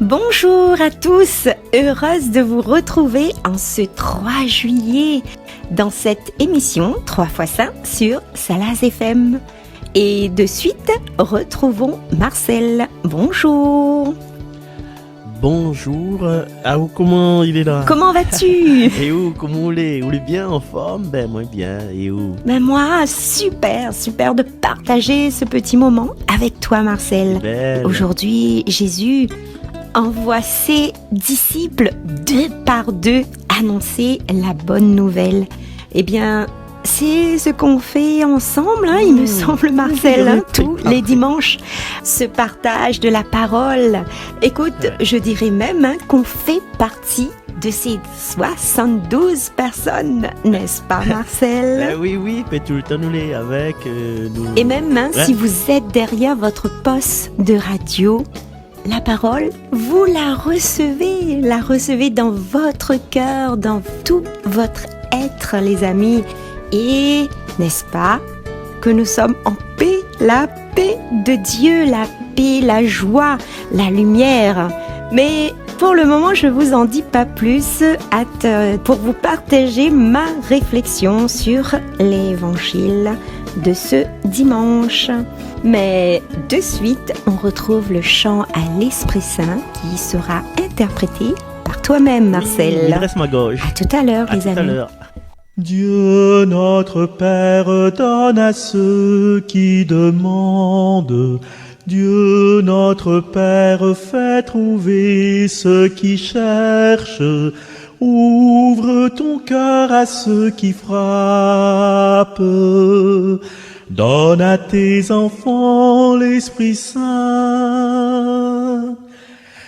Bonjour à tous, heureuse de vous retrouver en ce 3 juillet dans cette émission 3 x 5 sur Salaz FM. Et de suite, retrouvons Marcel. Bonjour. Bonjour, comment il est là? Comment vas-tu? Et où, comment il est? Vous êtes bien, en forme? Ben moi bien, et où? Ben moi, super de partager ce petit moment avec toi Marcel. Belle. Aujourd'hui, Jésus envoie ses disciples 2 par 2 annoncer la bonne nouvelle. Eh bien, c'est ce qu'on fait ensemble, il me semble Marcel, tous les dimanches, ce partage de la parole. Écoute, je dirais même qu'on fait partie de ces 72 personnes, n'est-ce pas Marcel? Oui, mais tout le temps nous l'est avec nous. Et même si vous êtes derrière votre poste de radio, la parole, vous la recevez dans votre cœur, dans tout votre être, les amis. Et n'est-ce pas que nous sommes en paix, la paix de Dieu, la paix, la joie, la lumière. Mais pour le moment, je vous en dis pas plus, pour vous partager ma réflexion sur l'évangile de ce dimanche. Mais de suite, on retrouve le chant à l'Esprit Saint qui sera interprété par toi-même, Marcel. Il reste ma gauche. À tout à l'heure, les amis. Dieu notre Père donne à ceux qui demandent. Dieu notre Père fait trouver ceux qui cherchent. Ouvre ton cœur à ceux qui frappent. Donne à tes enfants l'Esprit Saint.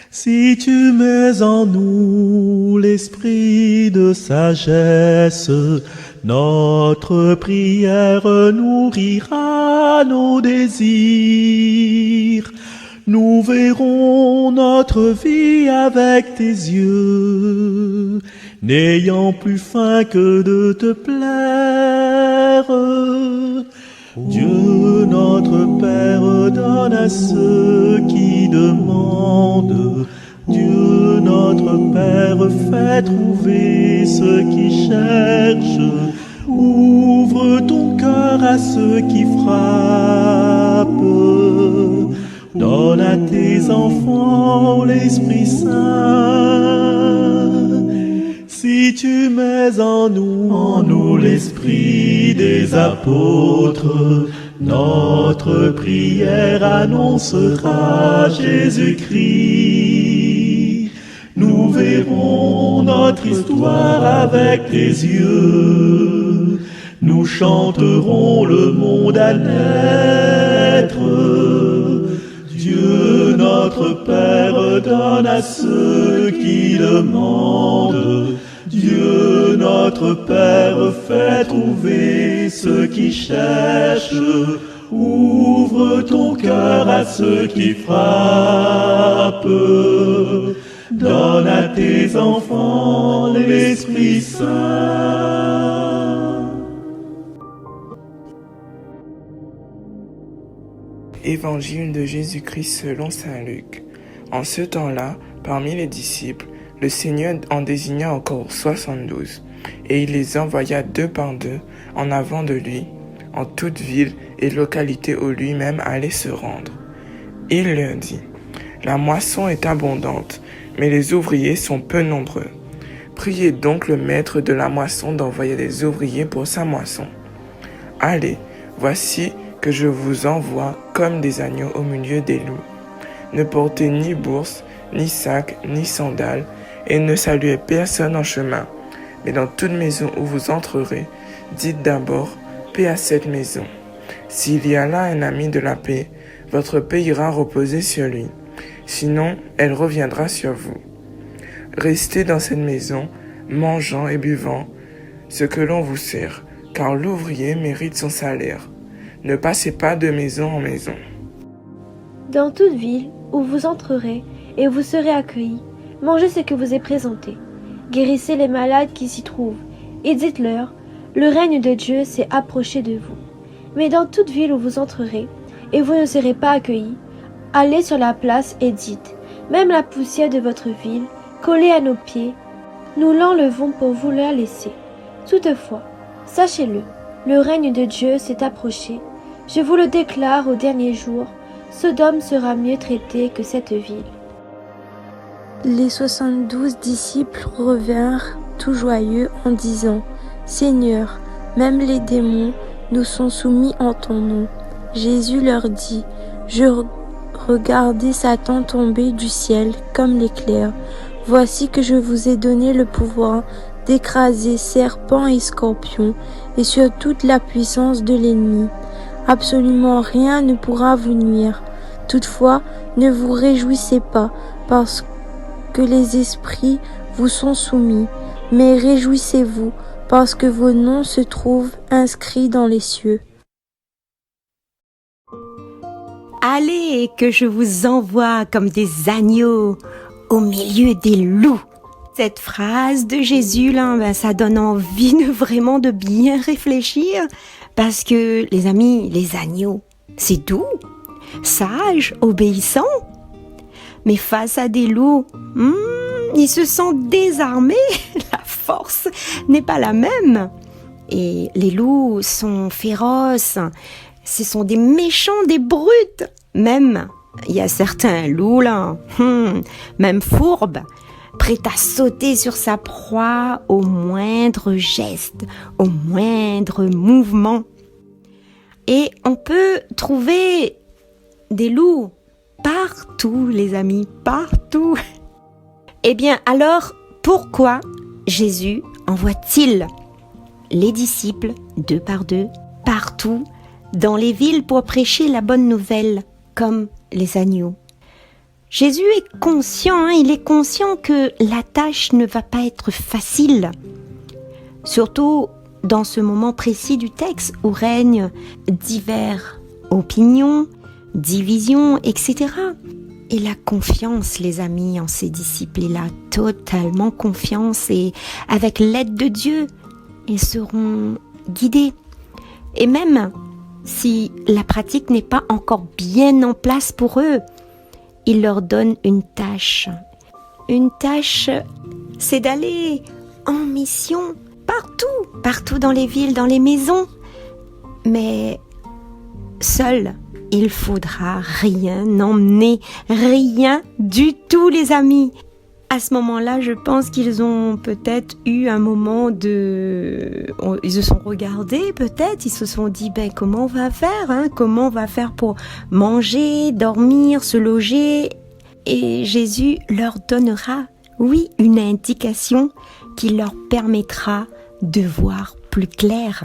Si tu mets en nous l'esprit de sagesse, notre prière nourrira nos désirs. Nous verrons notre vie avec tes yeux, n'ayant plus faim que de te plaire. Dieu notre Père donne à ceux qui demandent. Dieu notre Père fait trouver ceux qui cherchent. Ouvre ton cœur à ceux qui frappent. Donne à tes enfants l'Esprit Saint. Si tu mets en nous l'esprit des apôtres, notre prière annoncera Jésus-Christ. Nous verrons notre histoire avec tes yeux. Nous chanterons le monde à naître. Dieu notre Père donne à ceux qui demandent. Dieu notre Père fait trouver ceux qui cherchent. Ouvre ton cœur à ceux qui frappent. Donne à tes enfants l'Esprit Saint. Évangile de Jésus-Christ selon saint Luc. En ce temps-là, parmi les disciples, le Seigneur en désigna encore 72, et il les envoya 2 par 2 en avant de lui, en toute ville et localité où lui-même allait se rendre. Il leur dit, « La moisson est abondante, mais les ouvriers sont peu nombreux. Priez donc le maître de la moisson d'envoyer des ouvriers pour sa moisson. Allez, voici que je vous envoie comme des agneaux au milieu des loups. Ne portez ni bourse, ni sac, ni sandales, et ne saluez personne en chemin. Mais dans toute maison où vous entrerez, dites d'abord paix à cette maison. S'il y a là un ami de la paix, votre paix ira reposer sur lui. Sinon, elle reviendra sur vous. Restez dans cette maison, mangeant et buvant ce que l'on vous sert, car l'ouvrier mérite son salaire. Ne passez pas de maison en maison. Dans toute ville où vous entrerez et où vous serez accueillis, mangez ce que vous est présenté. Guérissez les malades qui s'y trouvent et dites-leur, le règne de Dieu s'est approché de vous. Mais dans toute ville où vous entrerez et vous ne serez pas accueillis, allez sur la place et dites, même la poussière de votre ville, collée à nos pieds, nous l'enlevons pour vous la laisser. Toutefois, sachez-le, le règne de Dieu s'est approché. Je vous le déclare au dernier jour, Sodome sera mieux traitée que cette ville. Les 72 disciples revinrent tout joyeux en disant, « Seigneur, même les démons nous sont soumis en ton nom. » Jésus leur dit, « Je regardais Satan tomber du ciel comme l'éclair. Voici que je vous ai donné le pouvoir d'écraser serpents et scorpions et sur toute la puissance de l'ennemi. Absolument rien ne pourra vous nuire. Toutefois, ne vous réjouissez pas parce que les esprits vous sont soumis, mais réjouissez-vous parce que vos noms se trouvent inscrits dans les cieux. » Allez, que je vous envoie comme des agneaux au milieu des loups. Cette phrase de Jésus, là, ça donne envie vraiment de bien réfléchir parce que, les amis, les agneaux, c'est doux, sage, obéissant. Mais face à des loups, ils se sentent désarmés, la force n'est pas la même. Et les loups sont féroces, ce sont des méchants, des brutes. Même, il y a certains loups là, même fourbes, prêts à sauter sur sa proie au moindre geste, au moindre mouvement. Et on peut trouver des loups partout, les amis, partout. Eh bien, alors, pourquoi Jésus envoie-t-il les disciples, 2 par 2, partout, dans les villes pour prêcher la bonne nouvelle, comme les agneaux? Jésus est conscient, il est conscient que la tâche ne va pas être facile. Surtout dans ce moment précis du texte où règnent diverses opinions, divisions, etc. Il a confiance, les amis, en ses disciples. Il a totalement confiance et avec l'aide de Dieu, ils seront guidés. Et même si la pratique n'est pas encore bien en place pour eux, il leur donne une tâche. Une tâche, c'est d'aller en mission partout dans les villes, dans les maisons. Mais seul, il faudra rien emmener, rien du tout, les amis. À ce moment-là, je pense qu'ils ont peut-être eu un moment ils se sont regardés peut-être, ils se sont dit, comment on va faire, comment on va faire pour manger, dormir, se loger. Et Jésus leur donnera, oui, une indication qui leur permettra de voir plus clair.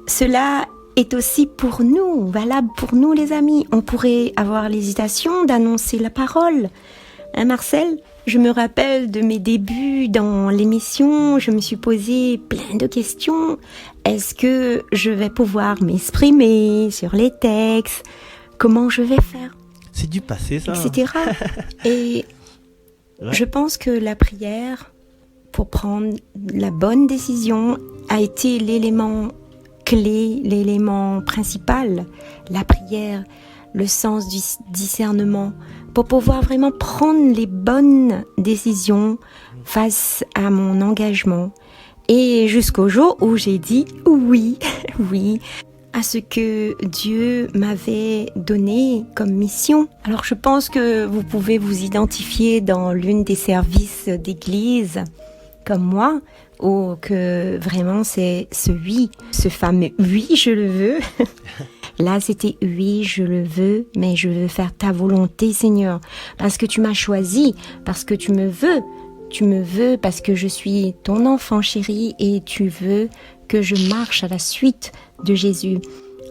Cela est aussi pour nous, valable pour nous, les amis. On pourrait avoir l'hésitation d'annoncer la parole. Marcel, je me rappelle de mes débuts dans l'émission, je me suis posé plein de questions. Est-ce que je vais pouvoir m'exprimer sur les textes? Comment je vais faire? C'est du passé, ça. Etc. Et ouais. Je pense que la prière, pour prendre la bonne décision, a été l'élément clé, l'élément principal. La prière, le sens du discernement, pour pouvoir vraiment prendre les bonnes décisions face à mon engagement. Et jusqu'au jour où j'ai dit oui, oui, à ce que Dieu m'avait donné comme mission. Alors je pense que vous pouvez vous identifier dans l'une des services d'église, comme moi, ou que vraiment c'est ce oui, ce fameux oui, je le veux. Là, c'était oui, je le veux, mais je veux faire ta volonté, Seigneur, parce que tu m'as choisi, parce que tu me veux parce que je suis ton enfant chéri et tu veux que je marche à la suite de Jésus.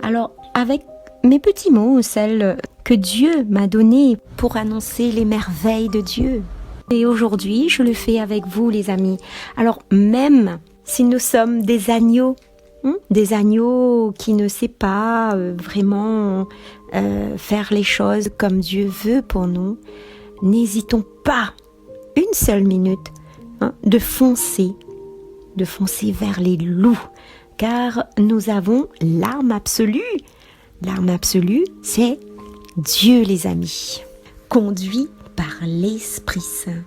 Alors, avec mes petits mots, celles que Dieu m'a données pour annoncer les merveilles de Dieu. Et aujourd'hui, je le fais avec vous, les amis. Alors, même si nous sommes des agneaux qui ne savent pas vraiment faire les choses comme Dieu veut pour nous, n'hésitons pas une seule minute de foncer vers les loups, car nous avons l'arme absolue. L'arme absolue, c'est Dieu, les amis, conduit par l'Esprit Saint.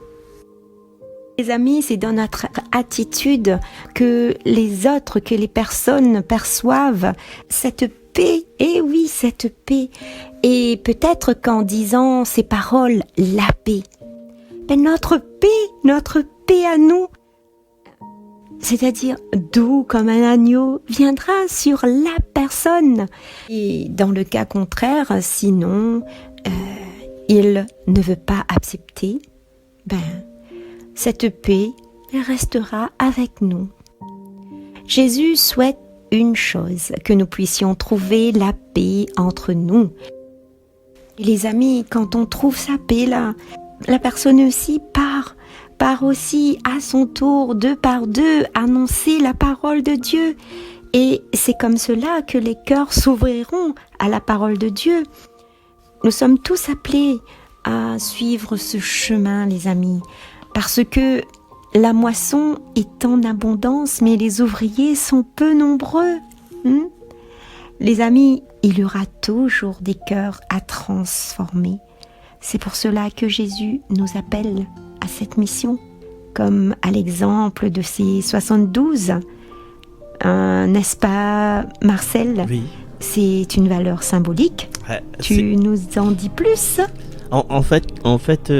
Les amis, c'est dans notre attitude que les autres, que les personnes perçoivent cette paix. Eh oui, cette paix. Et peut-être qu'en disant ces paroles, la paix, notre paix à nous, c'est-à-dire doux comme un agneau, viendra sur la personne. Et dans le cas contraire, sinon, il ne veut pas accepter, cette paix restera avec nous. Jésus souhaite une chose, que nous puissions trouver la paix entre nous. Et les amis, quand on trouve sa paix là, la personne aussi part aussi à son tour, deux par deux, annoncer la parole de Dieu. Et c'est comme cela que les cœurs s'ouvriront à la parole de Dieu. Nous sommes tous appelés à suivre ce chemin, les amis, parce que la moisson est en abondance, mais les ouvriers sont peu nombreux. Les amis, il y aura toujours des cœurs à transformer. C'est pour cela que Jésus nous appelle à cette mission, comme à l'exemple de ces 72. N'est-ce pas, Marcel? Oui. C'est une valeur symbolique. Tu nous en dis plus? En fait,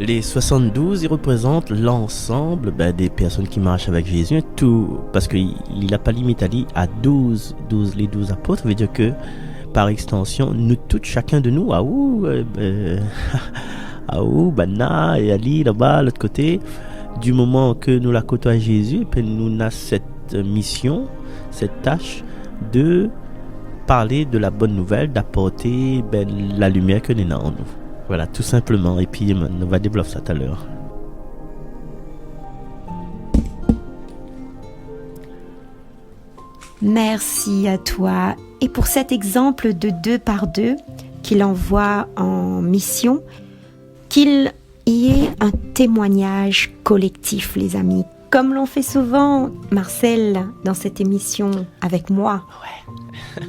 les 72, ils représentent l'ensemble des personnes qui marchent avec Jésus, tout, parce qu'il n'a pas limité à 12, les 12 apôtres. Ça veut dire que, par extension, nous tous, chacun de nous, Bana et Ali, là-bas, l'autre côté, du moment que nous la côtoyons Jésus, puis nous avons cette mission, cette tâche de parler de la bonne nouvelle, d'apporter la lumière que nous avons en nous. Voilà, tout simplement. Et puis, on va développer ça tout à l'heure. Merci à toi. Et pour cet exemple de 2 par 2 qu'il envoie en mission, qu'il y ait un témoignage collectif, les amis. Comme l'on fait souvent, Marcel, dans cette émission avec moi. Ouais.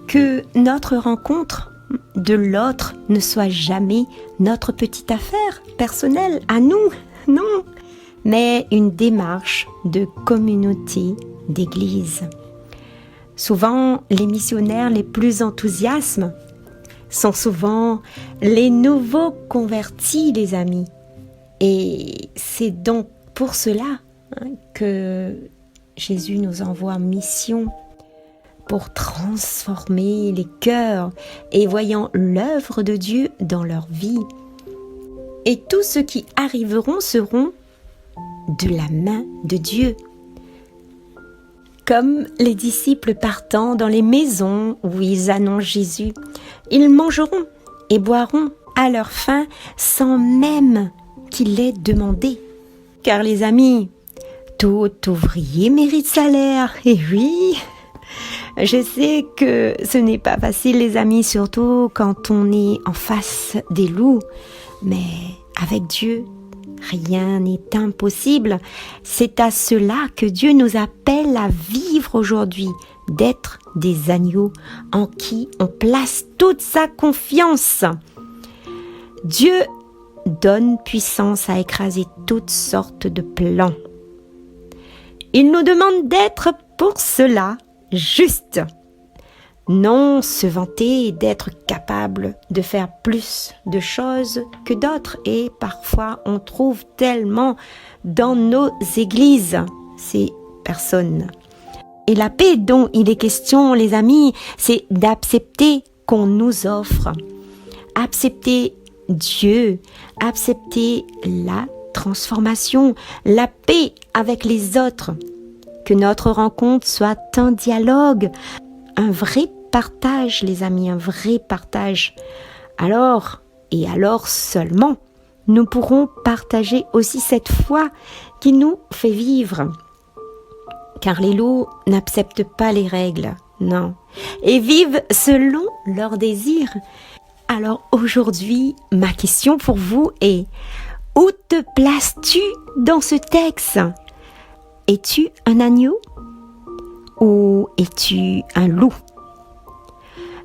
Que notre rencontre de l'autre ne soit jamais notre petite affaire personnelle à nous, non, mais une démarche de communauté, d'église. Souvent, les missionnaires les plus enthousiastes sont souvent les nouveaux convertis, les amis. Et c'est donc pour cela que Jésus nous envoie en mission, pour transformer les cœurs et voyant l'œuvre de Dieu dans leur vie. Et tous ceux qui arriveront seront de la main de Dieu. Comme les disciples partant dans les maisons où ils annoncent Jésus, ils mangeront et boiront à leur faim sans même qu'il l'ait demandé. Car les amis, tout ouvrier mérite salaire, et oui, je sais que ce n'est pas facile, les amis, surtout quand on est en face des loups. Mais avec Dieu, rien n'est impossible. C'est à cela que Dieu nous appelle à vivre aujourd'hui, d'être des agneaux en qui on place toute sa confiance. Dieu donne puissance à écraser toutes sortes de plans. Il nous demande d'être pour cela juste. Non se vanter d'être capable de faire plus de choses que d'autres. Et parfois, on trouve tellement dans nos églises ces personnes. Et la paix dont il est question, les amis, c'est d'accepter qu'on nous offre. Accepter Dieu, accepter la transformation, la paix avec les autres. Que notre rencontre soit un dialogue, un vrai partage, les amis, un vrai partage. Alors, et alors seulement, nous pourrons partager aussi cette foi qui nous fait vivre. Car les loups n'acceptent pas les règles, non, et vivent selon leurs désirs. Alors aujourd'hui, ma question pour vous est, où te places-tu dans ce texte ? Es-tu un agneau ou es-tu un loup ?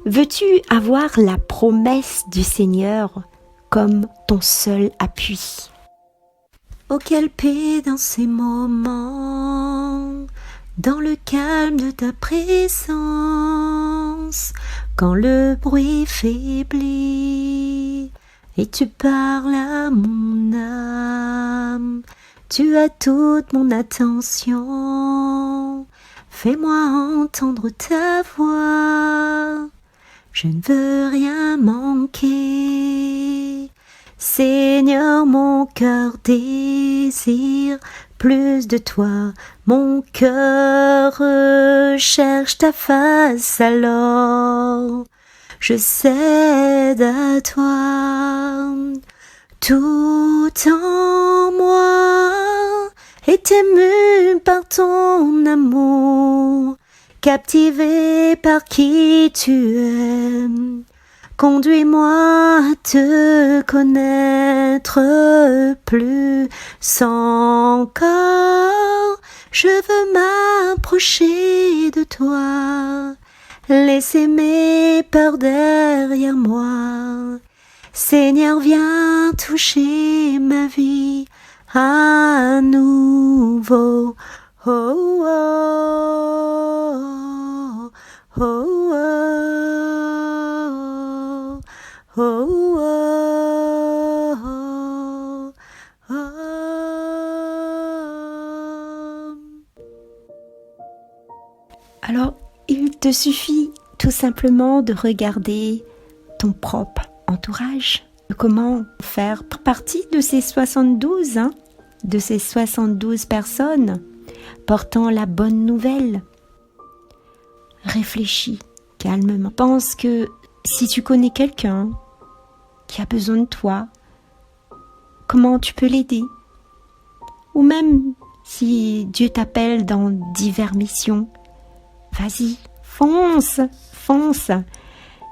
Veux-tu avoir la promesse du Seigneur comme ton seul appui? Oh, quelle paix dans ces moments, dans le calme de ta présence, quand le bruit faiblit et tu parles à mon âme. Tu as toute mon attention, fais-moi entendre ta voix, je ne veux rien manquer. Seigneur, mon cœur désire plus de toi, mon cœur recherche ta face, alors je cède à toi. Tout en moi est ému par ton amour, captivé par qui tu es. Conduis-moi à te connaître plus encore. Je veux m'approcher de toi, laisser mes peurs derrière moi. Seigneur, viens toucher ma vie à nouveau. Oh, oh, oh, oh, oh, oh, oh, oh. Alors, il te suffit tout simplement de regarder ton propre entourage. Comment faire partie de ces 72, de ces 72 personnes portant la bonne nouvelle. Réfléchis calmement. Pense que si tu connais quelqu'un qui a besoin de toi, comment tu peux l'aider? Ou même si Dieu t'appelle dans diverses missions, vas-y, fonce, fonce.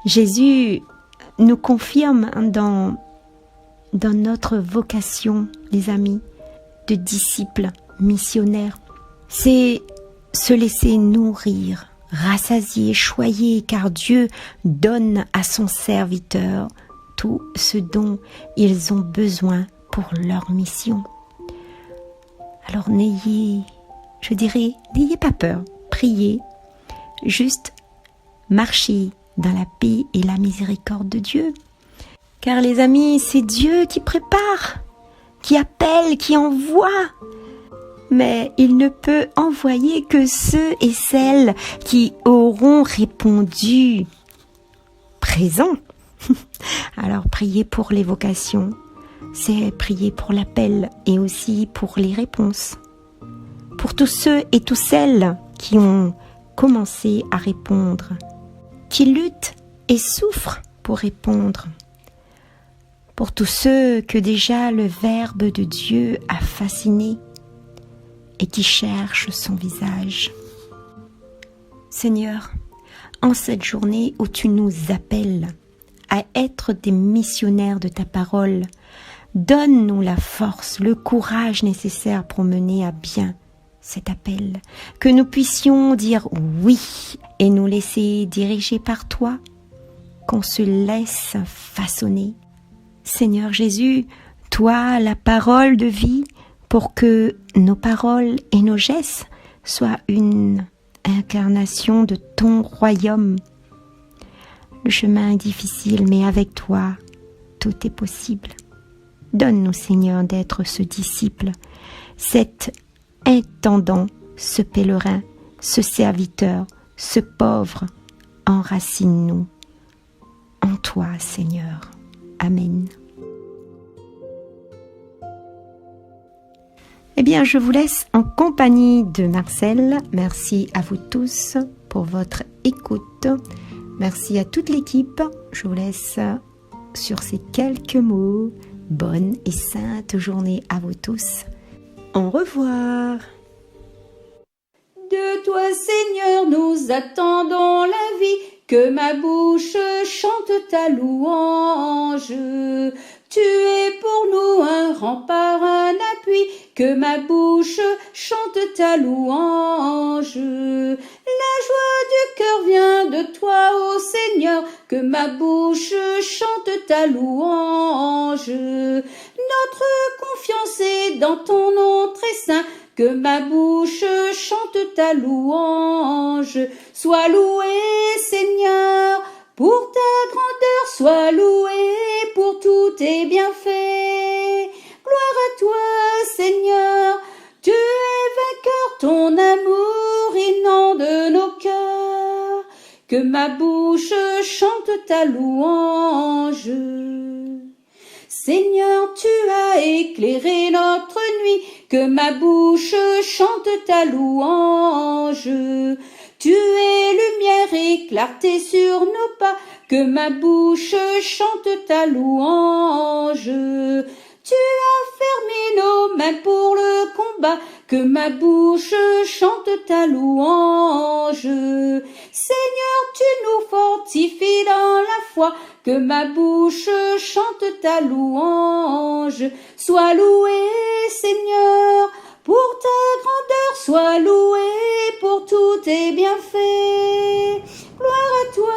Jésus nous confirme dans notre vocation, les amis, de disciples missionnaires. C'est se laisser nourrir, rassasier, choyer, car Dieu donne à son serviteur tout ce dont ils ont besoin pour leur mission. Alors n'ayez pas peur, priez, juste marchez dans la paix et la miséricorde de Dieu. Car les amis, c'est Dieu qui prépare, qui appelle, qui envoie. Mais il ne peut envoyer que ceux et celles qui auront répondu présent. Alors priez pour les vocations, c'est prier pour l'appel et aussi pour les réponses. Pour tous ceux et toutes celles qui ont commencé à répondre, qui luttent et souffrent pour répondre. Pour tous ceux que déjà le Verbe de Dieu a fasciné et qui cherchent son visage. Seigneur, en cette journée où tu nous appelles à être des missionnaires de ta parole, donne-nous la force, le courage nécessaire pour mener à bien cet appel, que nous puissions dire oui et nous laisser diriger par toi, qu'on se laisse façonner. Seigneur Jésus, toi, la parole de vie, pour que nos paroles et nos gestes soient une incarnation de ton royaume. Le chemin est difficile, mais avec toi, tout est possible. Donne-nous, Seigneur, d'être ce disciple, cet intendant, ce pèlerin, ce serviteur, ce pauvre. Enracine-nous en toi, Seigneur. Amen. Eh bien, je vous laisse en compagnie de Marcel. Merci à vous tous pour votre écoute. Merci à toute l'équipe. Je vous laisse sur ces quelques mots. Bonne et sainte journée à vous tous. Au revoir. De toi, Seigneur, nous attendons la vie, que ma bouche chante ta louange. Tu es pour nous un rempart, un appui, que ma bouche chante ta louange. La joie du cœur vient de toi, ô Seigneur, que ma bouche chante ta louange. Notre confiance est dans ton nom très saint, que ma bouche chante ta louange. Sois loué, Seigneur, pour ta grandeur, sois loué pour tous tes bienfaits. Gloire à toi, Seigneur, tu es vainqueur, ton amour inonde nos cœurs. Que ma bouche chante ta louange. Seigneur, tu as éclairé notre nuit, que ma bouche chante ta louange. Tu es lumière et clarté sur nos pas, que ma bouche chante ta louange. Tu as fermé nos mains pour le combat, que ma bouche chante ta louange. Seigneur, tu nous fortifies dans la foi, que ma bouche chante ta louange. Sois loué, Seigneur, pour ta grandeur, sois loué pour tous tes bienfaits. Gloire à toi,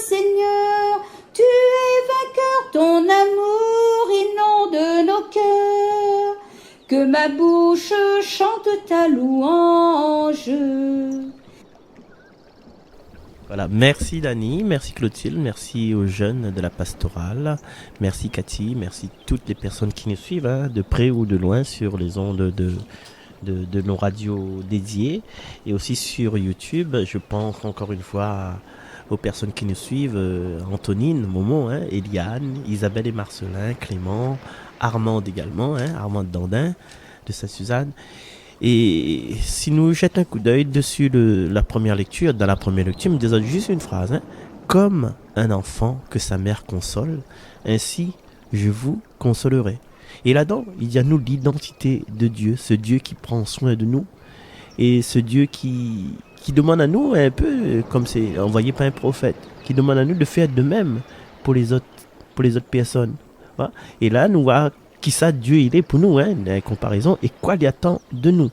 Seigneur, tu es vainqueur, ton amour inonde nos cœurs. Que ma bouche chante ta louange. Voilà, merci Dani, merci Clotilde, merci aux jeunes de la pastorale, merci Cathy, merci toutes les personnes qui nous suivent, hein, de près ou de loin, sur les ondes de nos radios dédiées et aussi sur YouTube. Je pense encore une fois aux personnes qui nous suivent, Antonine, Momo, hein, Eliane, Isabelle et Marcelin, Clément, Armand également, hein, Armand Dandin de Saint-Suzanne. Et si nous jetons un coup d'œil dessus la première lecture, dans la première lecture, nous disons juste une phrase, hein, comme un enfant que sa mère console, ainsi je vous consolerai. Et là-dedans, il y a nous l'identité de Dieu, ce Dieu qui prend soin de nous, et ce Dieu qui demande à nous, un peu comme c'est envoyé par un prophète, qui demande à nous de faire de même pour les autres personnes. Voilà. Et là, nous voyons qui ça Dieu il est pour nous, hein, la comparaison, et quoi il attend de nous.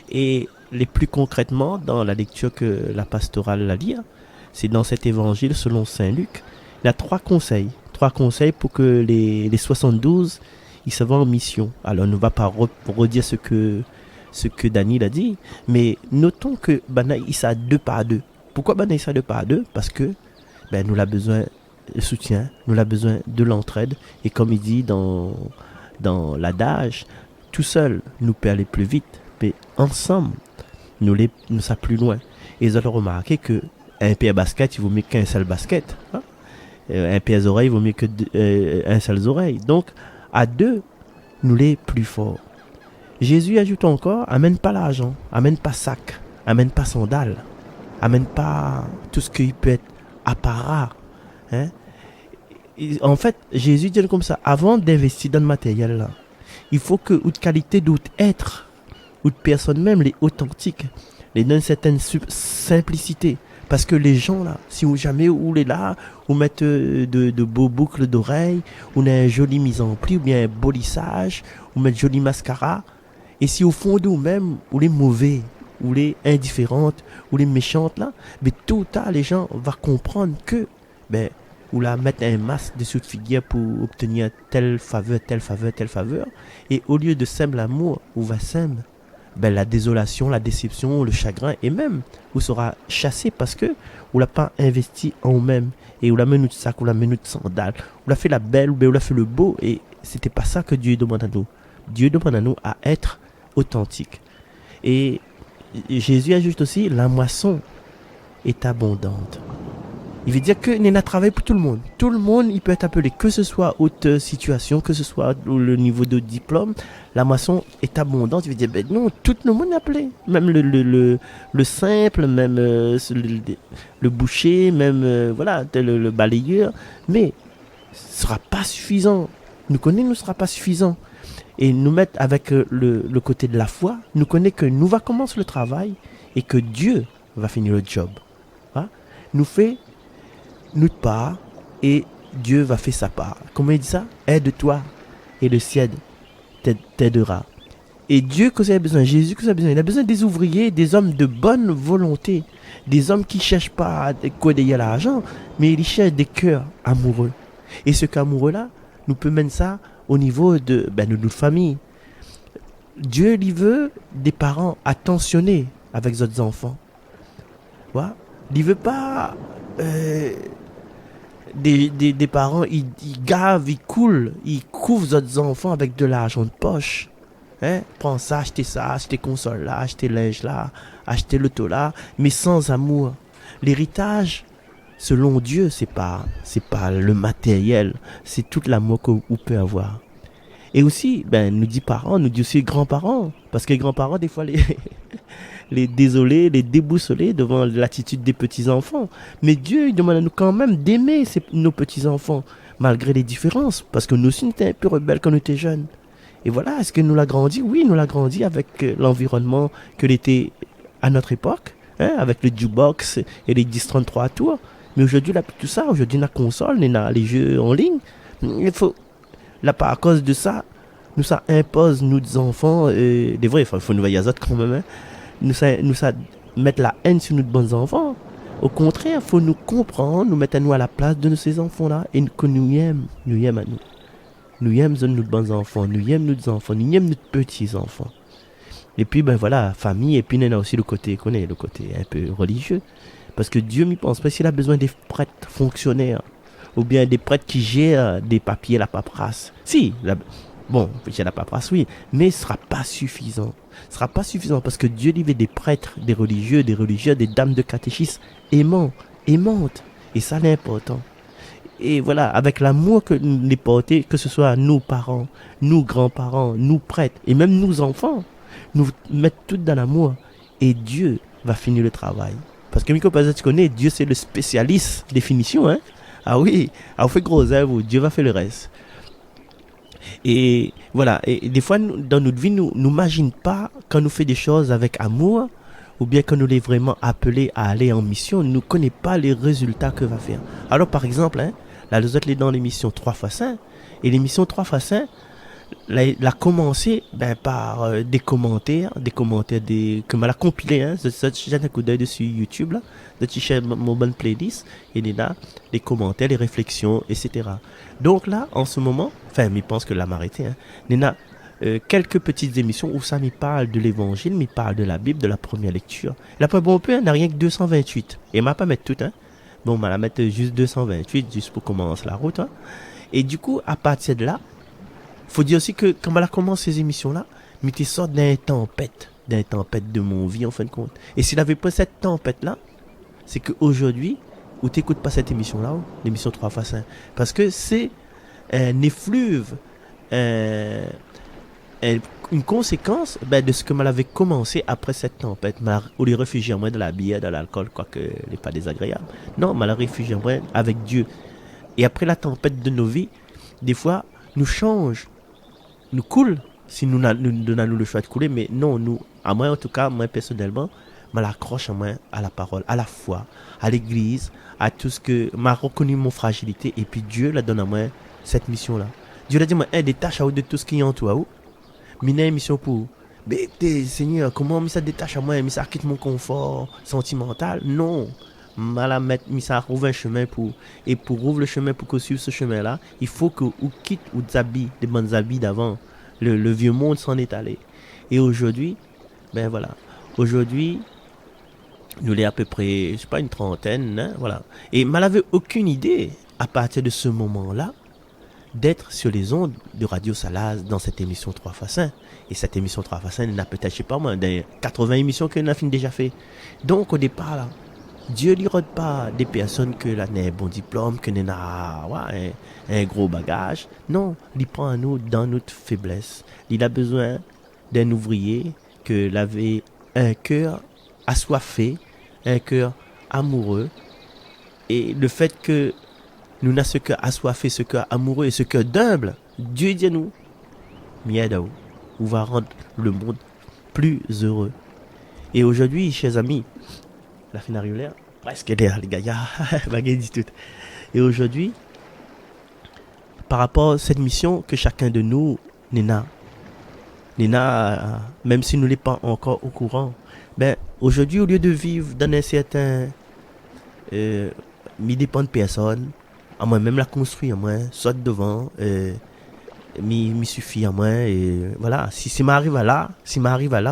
Et les plus concrètement, dans la lecture que la pastorale a lire, c'est dans cet évangile selon Saint Luc, il y a trois conseils pour que les 72 ils s'en vont en mission. Alors, on ne va pas redire ce que Daniel a dit, mais notons que il ça deux par deux. Pourquoi il ça deux par deux? Parce que nous avons besoin de soutien, nous avons besoin de l'entraide, et comme il dit dans l'adage, tout seul nous peut aller plus vite, mais ensemble nous ça plus loin. Et ils ont remarqué que un paire basket il vaut mieux qu'un seul basket, hein? Un paire oreille il vaut mieux que un seul oreille. Donc à deux nous les plus forts. Jésus ajoute encore, amène pas l'argent, amène pas sac, amène pas sandales, amène pas tout ce qui peut être apparat, hein? En fait, Jésus dit comme ça, avant d'investir dans le matériel là, il faut que de qualité doit être, ou de personne même, les authentiques, les donne une certaine simplicité. Parce que les gens là, si vous jamais ou les là, ou mettent de beaux boucles d'oreilles, ou une jolie mise en pli, ou bien un beau lissage, ou mettre joli mascara, et si au fond de vous-même, ou les mauvais, ou les indifférentes, ou les méchantes là, mais tout le temps les gens vont comprendre que, ou la mettre un masque dessus de figure pour obtenir telle faveur, et au lieu de simple amour, ou va simple, la désolation, la déception, le chagrin, et même, vous sera chassé parce que vous l'a pas investi en vous-même, et vous l'a mené de sac, ou la mené de sandales, vous l'a fait la belle, ou vous l'a fait le beau, et c'était pas ça que Dieu demande à nous. Dieu demande à nous à être authentique. Et Jésus ajoute aussi, la moisson est abondante. Il veut dire qu'il y a travail pour tout le monde. Tout le monde, il peut être appelé, que ce soit haute situation, que ce soit le niveau de diplôme. La moisson est abondante. Il veut dire, non, tout le monde est appelé. Même le simple, même le boucher, même le balayeur. Mais ce ne sera pas suffisant. Nous connaissons, ne sera pas suffisant. Et nous mettre avec le côté de la foi, nous connaissons que nous va commencer le travail et que Dieu va finir le job. Hein? Nous fait notre part et Dieu va faire sa part. Comment il dit ça? Aide-toi et le ciel t'aidera. Et Dieu, que ça a besoin, Jésus, que ça a besoin, il a besoin des ouvriers, des hommes de bonne volonté, des hommes qui cherchent pas à quoi d'ailleurs l'argent, mais ils cherchent des cœurs amoureux. Et ce cœur amoureux-là, nous peut mettre ça au niveau de notre famille. Dieu, il veut des parents attentionnés avec leurs enfants. Voilà. Il veut pas des parents, ils gavent, ils coulent, ils couvrent leurs enfants avec de l'argent de poche. Hein? Prends ça, achetez console là, achetez linge là, achetez l'auto là, mais sans amour. L'héritage, selon Dieu, c'est pas le matériel, c'est tout l'amour qu'on peut avoir. Et aussi, nous dit parents, nous dit aussi grands-parents, parce que les grands-parents, des fois, les désolés, les déboussolés devant l'attitude des petits-enfants. Mais Dieu, il demande à nous quand même d'aimer nos petits-enfants, malgré les différences, parce que nous aussi, nous étions un peu rebelles quand nous étions jeunes. Et voilà, est-ce que nous l'a grandi? Oui, nous l'a grandi avec l'environnement que l'était à notre époque, hein, avec le jukebox et les 10-33 tours. Mais aujourd'hui, il n'y a plus tout ça. Aujourd'hui, on a la console, on a les jeux en ligne. Il faut, là, à cause de ça, nous ça impose, nous, des enfants, des vrais, il faut nous voyer à quand même, hein, nous ça mettre la haine sur nos bons enfants. Au contraire, il faut nous comprendre, nous mettre à nous à la place de ces enfants-là et que nous aimons à nous. Nous aimons nos bons enfants, nous aimons nos enfants, nous aimons nos petits-enfants. Et puis, voilà, famille, et puis il y a aussi le côté un peu religieux. Parce que Dieu m'y pense pas s'il a besoin des prêtres fonctionnaires, ou bien des prêtres qui gèrent des papiers, la paperasse. Si, j'ai la paperasse, oui, mais ce sera pas suffisant. Ce sera pas suffisant parce que Dieu lui veut des prêtres, des religieux, des dames de catéchisme aimantes. Et ça, c'est important. Et voilà, avec l'amour que nous les portons, que ce soit nos parents, nos grands-parents, nous prêtres, et même nos enfants, nous mettre tout dans l'amour. Et Dieu va finir le travail. Parce que, Miko, tu connais, Dieu, c'est le spécialiste des finitions, hein. Ah oui, on fait gros œuvre, Dieu va faire le reste. Et voilà, et des fois, dans notre vie, nous n'imaginons pas quand nous faisons des choses avec amour, ou bien quand nous les vraiment appelés à aller en mission, nous ne connaissons pas les résultats que va faire. Alors, par exemple, hein, là, nous autres, dans l'émission 3x5, et l'émission 3x5, elle a commencé par des commentaires que elle a compilé, hein, j'ai un coup d'œil dessus YouTube, là, de t-shirt mon bonne playlist, et il y a des commentaires, des réflexions, etc. Donc là, en ce moment, je pense que là m'arrêter, hein, il y a quelques petites émissions où ça m'y parle de l'évangile, m'y parle de la Bible, de la première lecture. Là, on peut, n'a rien que 228, et m'a pas mettre tout, hein. Bon, on va la mettre juste 228, juste pour commencer la route, hein. Et du coup, à partir de là, faut dire aussi que quand elle a commencé ces émissions-là, mais tu sors d'un tempête de mon vie en fin de compte. Et s'il n'avait pas cette tempête-là, c'est qu'aujourd'hui, où tu n'écoutes pas cette émission-là, l'émission 3x5, parce que c'est un effluve, une conséquence de ce que elle avait commencé après cette tempête. Ou les réfugiés en moins de la bière, de l'alcool, quoique ce n'est pas désagréable. Non, mais la réfugié en moins avec Dieu. Et après la tempête de nos vies, des fois, nous change. Nous coule si nous donnons le choix de couler, mais non, nous, à moi en tout cas, moi personnellement, je l'accroche à la parole, à la foi, à l'église, à tout ce que m'a reconnu mon fragilité, et puis Dieu la donne à moi cette mission-là. Dieu l'a dit, moi, détache à vous de tout ce qui est en toi, mais une mission pour mais Seigneur, comment ça détache à moi, mais ça quitte mon confort sentimental? Non. Ça ouvre un chemin pour ouvrir le chemin pour que suive ce chemin-là, il faut que vous quitte ou habits, des bons habits d'avant. Le vieux monde s'en est allé. Et aujourd'hui, voilà. Aujourd'hui, nous l'avons à peu près, je sais pas, une trentaine, hein, voilà. Et je n'avais aucune idée, à partir de ce moment-là, d'être sur les ondes de Radio Salaz dans cette émission 3x5. Et cette émission 3x5, elle n'a peut-être, je sais pas moi, des 80 émissions qu'elle a déjà fait. Donc, au départ, là, Dieu ne rôde pas des personnes que là n'a un bon diplôme, que n'a un gros bagage. Non, il prend à nous dans notre faiblesse. Il a besoin d'un ouvrier que l'avait un cœur assoiffé, un cœur amoureux. Et le fait que nous n'avons ce cœur assoiffé, ce cœur amoureux et ce cœur d'humble, Dieu dit à nous, Miadaou, on va rendre le monde plus heureux. Et aujourd'hui, chers amis, la fin arrière, presque derrière les gars, dit tout. Et aujourd'hui, par rapport à cette mission que chacun de nous n'a, Nina, même si nous ne sommes pas encore au courant, ben, aujourd'hui, au lieu de vivre dans un certain... mi dépend de personne, à moi même la construire, à moi, soit devant, mi suffit à moi, et voilà, si m'arrive à là,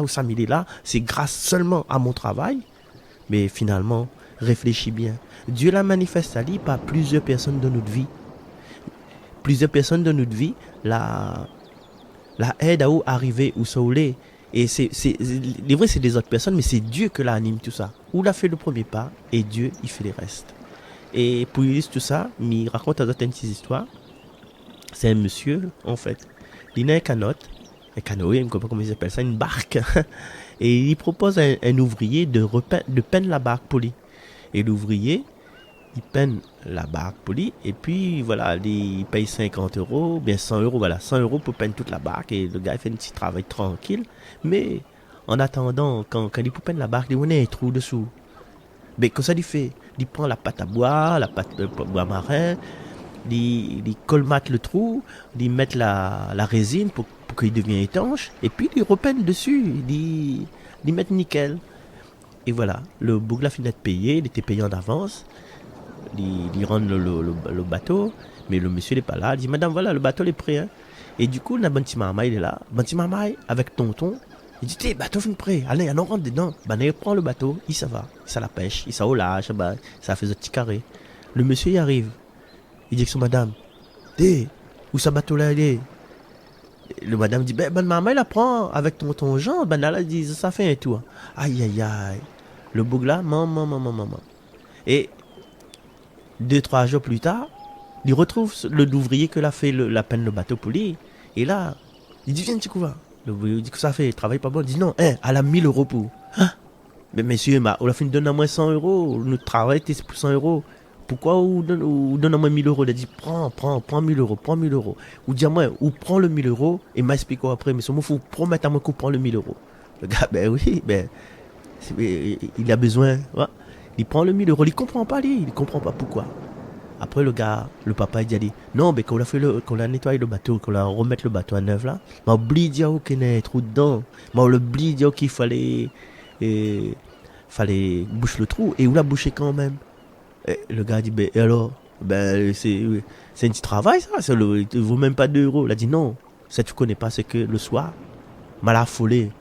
où ça m'est là, c'est grâce seulement à mon travail, mais finalement, réfléchis bien. Dieu l'a manifesté à lui par plusieurs personnes dans notre vie. Plusieurs personnes dans notre vie, la aide à où arriver où ça voulait. Et les vrais, c'est des autres personnes, mais c'est Dieu qui l'anime tout ça. Où l'a fait le premier pas, et Dieu, il fait les restes. Et pour lui tout ça, il raconte à d'autres une petite histoire. C'est un monsieur, en fait. Il a un canoë, je ne sais pas comment ils appellent ça, une barque. Et il propose à un ouvrier de peindre la barque pour lui. Et l'ouvrier, il peint la barque pour lui, et puis voilà, il paye 50 €, bien 100 €, voilà, 100 € pour peindre toute la barque, et le gars il fait un petit travail tranquille, mais en attendant, quand il pour peindre la barque, il y a un trou dessous. Mais comme ça, il prend la pâte à bois, la pâte de bois marin, il colmate le trou, il met la résine pour qu'il devienne étanche, et puis il repeint dessus, il met nickel. Et voilà, le bougla finit de payer, il était payé en avance. Il rend le bateau, mais le monsieur n'est pas là. Il dit, madame, voilà, le bateau est prêt. Hein. Et du coup, Banti Mama, il est là. Banti Mama, avec tonton, il dit, le bateau est prêt. Allez, on rentre dedans. Il prend le bateau, il s'en va. Ça la pêche, il s'en au large, ça fait un petit carré. Le monsieur, il arrive. Il dit que son madame, où ce bateau-là, il est? Le madame dit, maman, il la prend avec tonton Jean. Là, il dit, ça fait un tour. Aïe, aïe, aïe. Le bougla, maman. Et 2-3 jours plus tard, il retrouve l'ouvrier que l'a fait la peine le bateau pour lui. Et là, il dit, viens, tu couves. Il dit que ça fait, travail pas bon. Il dit, non, elle a 1000 € pour. Hein? Mais monsieur, on a fait donne à moi 100 €. Notre travail, c'est pour 100 €. Pourquoi on donne à moi 1000 €? Il a dit, prends 1000 €. Ou dis à moi, ou prends le 1000 € et m'explique après. Mais il faut promettre à moi qu'on prend le 1000 €. Le gars, oui, il a besoin. Ouais. Il prend le 1000 €, il comprend pas il comprend pas pourquoi. Après le papa il a dit non, mais quand on a nettoyé le bateau, qu'on a remis le bateau à neuf là, m'a oublié de dire qu'il y a un trou dedans, m'a oublié de dire qu'il fallait boucher le trou, et on l'a bouché quand même. Et le gars dit et alors, c'est un petit travail ça, il ne vaut même pas 2 €. Il a dit non, ça tu connais pas, c'est que le soir, m'a affolé.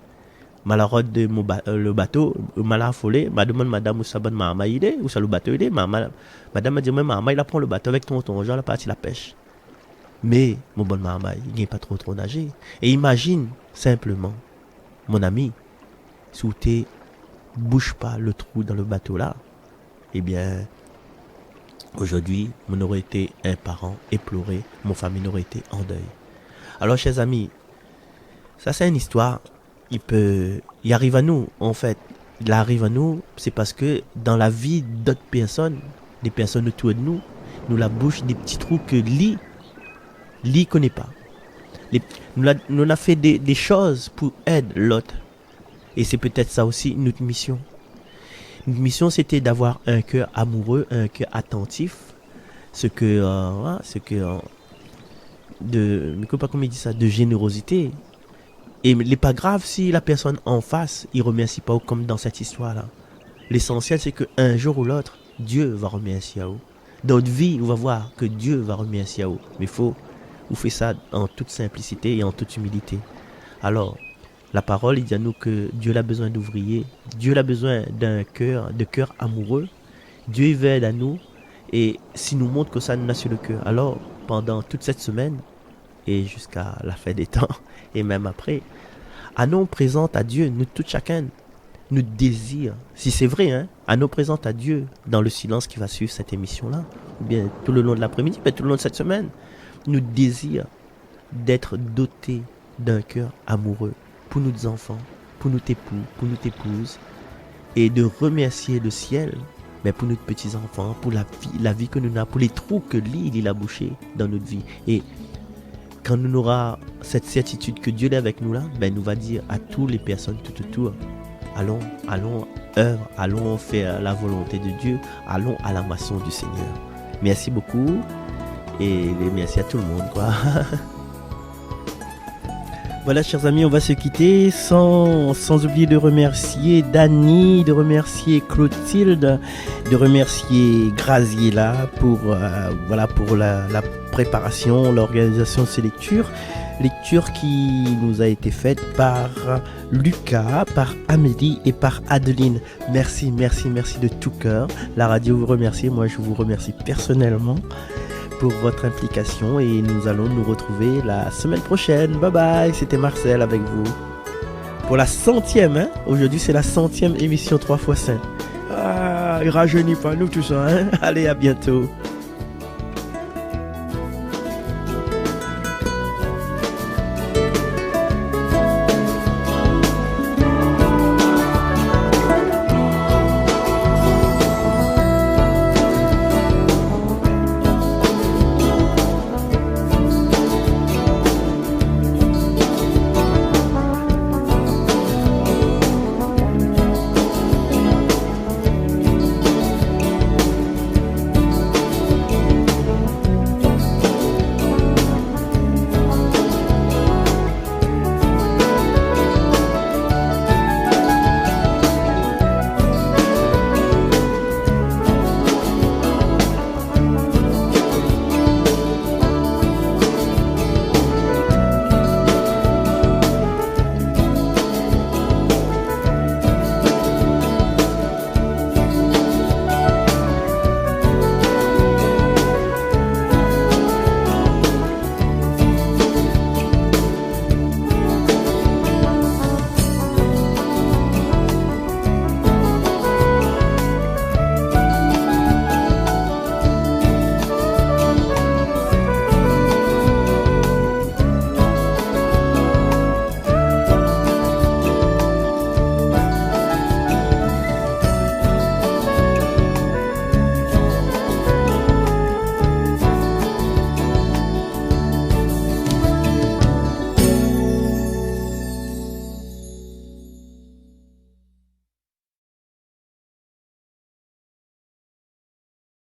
Malheureusement le bateau m'a affolé, m'a demandé madame où ça bonne maman il est, où ça le bateau il est, madame m'a dit maman il apprend le bateau avec tonton Jean la partie la pêche. Mais mon bonne maman il n'est pas trop nager. Et imagine simplement mon ami, si tu bouge pas le trou dans le bateau là, eh bien aujourd'hui on aurait été un parent éploré, mon famille aurait été en deuil. Alors chers amis, ça c'est une histoire. Il arrive à nous, en fait. Il arrive à nous, c'est parce que dans la vie d'autres personnes, des personnes autour de nous, nous la bouche des petits trous que lui connaît pas. Nous a fait des choses pour aider l'autre. Et c'est peut-être ça aussi notre mission. Notre mission, c'était d'avoir un cœur amoureux, un cœur attentif, de générosité. Et il n'est pas grave si la personne en face, il ne remercie pas, comme dans cette histoire-là. L'essentiel, c'est qu'un jour ou l'autre, Dieu va remercier à vous. Dans notre vie, on va voir que Dieu va remercier à vous. Mais vous faites ça en toute simplicité et en toute humilité. Alors, la parole, il dit à nous que Dieu a besoin d'ouvriers. Dieu a besoin de cœur amoureux. Dieu il veut aider à nous. Et s'il nous montre que ça nous a sur le cœur, alors, pendant toute cette semaine, et jusqu'à la fin des temps, et même après, allons présenter à Dieu, nous tous chacun, nous désire, si c'est vrai, allons présenter à Dieu dans le silence qui va suivre cette émission-là, ou bien tout le long de l'après-midi, tout le long de cette semaine, nous désire d'être dotés d'un cœur amoureux pour nos enfants, pour nos époux, pour nos épouses, et de remercier le ciel, mais pour nos petits-enfants, pour la vie que nous avons, pour les trous que il a bouchés dans notre vie. Et quand nous aurons cette certitude que Dieu est avec nous là, nous va dire à toutes les personnes tout autour, allons œuvre, allons faire la volonté de Dieu, allons à la moisson du Seigneur. Merci beaucoup et merci à tout le monde, quoi. Voilà, chers amis, on va se quitter sans oublier de remercier Dany, de remercier Clotilde, de remercier Graziella pour la préparation, l'organisation de ces lectures. Lecture qui nous a été faite par Lucas, par Amélie et par Adeline. Merci de tout cœur. La radio vous remercie, moi je vous remercie personnellement pour votre implication et nous allons nous retrouver la semaine prochaine. Bye bye, c'était Marcel avec vous. Pour la 100e, hein? Aujourd'hui c'est la 100e émission 3x5. Ah, il rajeunit pas nous tout ça, hein? Allez, à bientôt.